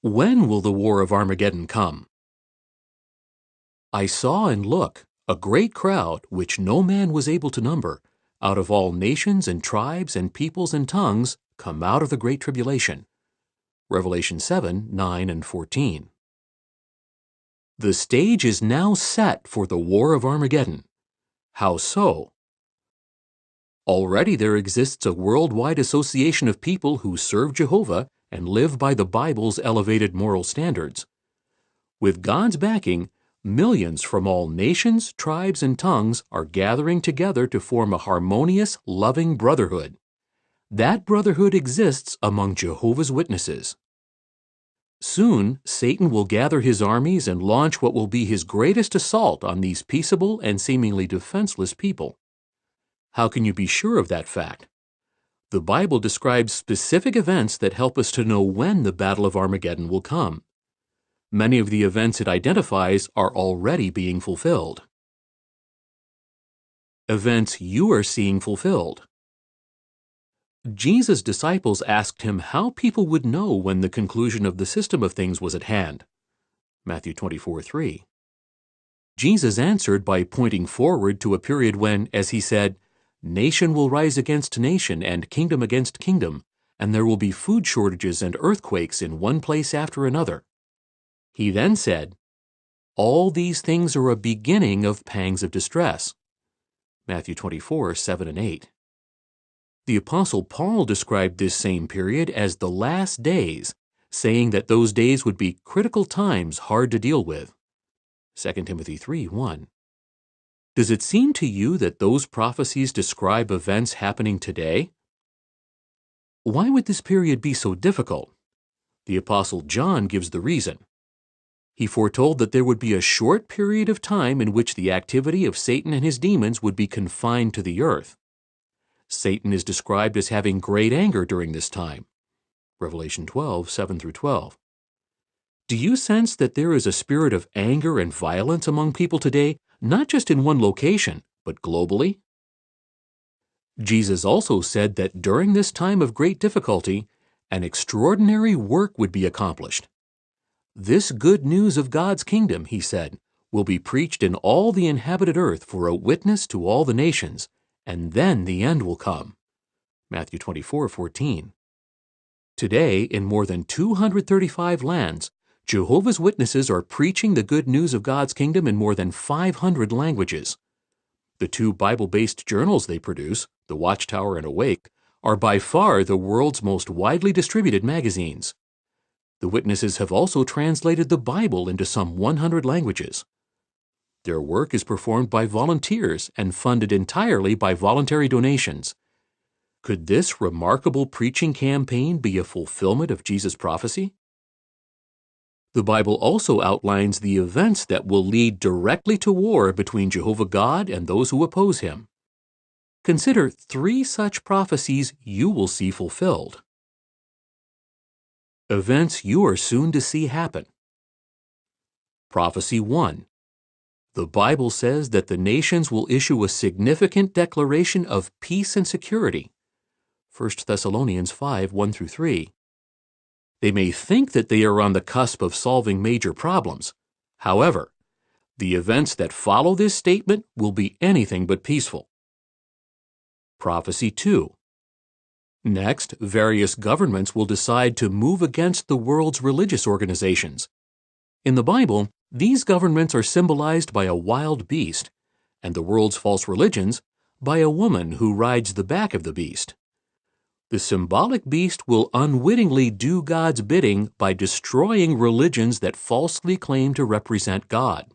When will the war of Armageddon come? I saw and look, a great crowd, which no man was able to number, out of all nations and tribes and peoples and tongues, come out of the great tribulation. Revelation 7, 9 and 14. The stage is now set for the war of Armageddon. How so? Already there exists a worldwide association of people who serve Jehovah and live by the Bible's elevated moral standards. With God's backing, millions from all nations, tribes, and tongues are gathering together to form a harmonious, loving brotherhood. That brotherhood exists among Jehovah's Witnesses. Soon, Satan will gather his armies and launch what will be his greatest assault on these peaceable and seemingly defenseless people. How can you be sure of that fact? The Bible describes specific events that help us to know when the Battle of Armageddon will come. Many of the events it identifies are already being fulfilled. Events you are seeing fulfilled. Jesus' disciples asked him how people would know when the conclusion of the system of things was at hand. Matthew 24:3. Jesus answered by pointing forward to a period when, as he said, nation will rise against nation and kingdom against kingdom, and there will be food shortages and earthquakes in one place after another. He then said, all these things are a beginning of pangs of distress. Matthew 24, 7 and 8. The Apostle Paul described this same period as the last days, saying that those days would be critical times hard to deal with. 2 Timothy 3, 1. Does it seem to you that those prophecies describe events happening today? Why would this period be so difficult? The Apostle John gives the reason. He foretold that there would be a short period of time in which the activity of Satan and his demons would be confined to the earth. Satan is described as having great anger during this time. Revelation 12, 7 through 12. Do you sense that there is a spirit of anger and violence among people today, not just in one location, but globally? Jesus also said that during this time of great difficulty, an extraordinary work would be accomplished. This good news of God's kingdom, he said, will be preached in all the inhabited earth for a witness to all the nations, and then the end will come. Matthew 24:14. Today, in more than 235 lands, Jehovah's Witnesses are preaching the good news of God's kingdom in more than 500 languages. The two Bible-based journals they produce, The Watchtower and Awake, are by far the world's most widely distributed magazines. The Witnesses have also translated the Bible into some 100 languages. Their work is performed by volunteers and funded entirely by voluntary donations. Could this remarkable preaching campaign be a fulfillment of Jesus' prophecy? The Bible also outlines the events that will lead directly to war between Jehovah God and those who oppose him. Consider 3 such prophecies you will see fulfilled. Events you are soon to see happen. Prophecy 1. The Bible says that the nations will issue a significant declaration of peace and security. 1 Thessalonians 5, 1 through 3. They may think that they are on the cusp of solving major problems. However, the events that follow this statement will be anything but peaceful. Prophecy 2. Next, various governments will decide to move against the world's religious organizations. In the Bible, these governments are symbolized by a wild beast, and the world's false religions by a woman who rides the back of the beast. The symbolic beast will unwittingly do God's bidding by destroying religions that falsely claim to represent God.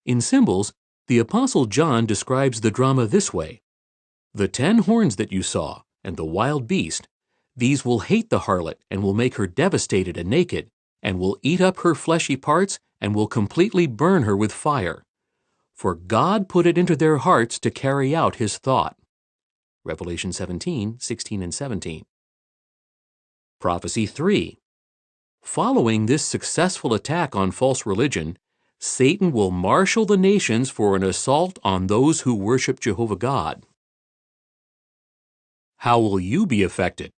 In symbols, the Apostle John describes the drama this way: the 10 horns that you saw, and the wild beast, these will hate the harlot and will make her devastated and naked, and will eat up her fleshy parts and will completely burn her with fire. For God put it into their hearts to carry out his thought. Revelation 17, 16 and 17. Prophecy 3. Following this successful attack on false religion, Satan will marshal the nations for an assault on those who worship Jehovah God. How will you be affected?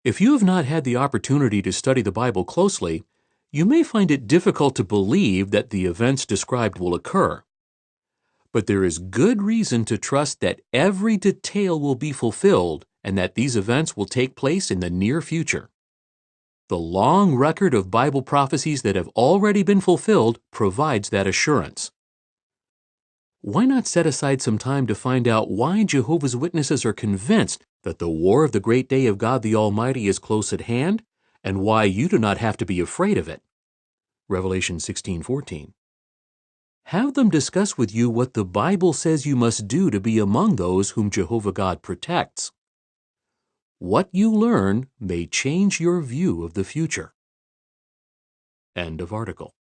If you have not had the opportunity to study the Bible closely, you may find it difficult to believe that the events described will occur. But there is good reason to trust that every detail will be fulfilled and that these events will take place in the near future. The long record of Bible prophecies that have already been fulfilled provides that assurance. Why not set aside some time to find out why Jehovah's Witnesses are convinced that the war of the great day of God the Almighty is close at hand, and why you do not have to be afraid of it? Revelation 16:14. Have them discuss with you what the Bible says you must do to be among those whom Jehovah God protects. What you learn may change your view of the future. End of article.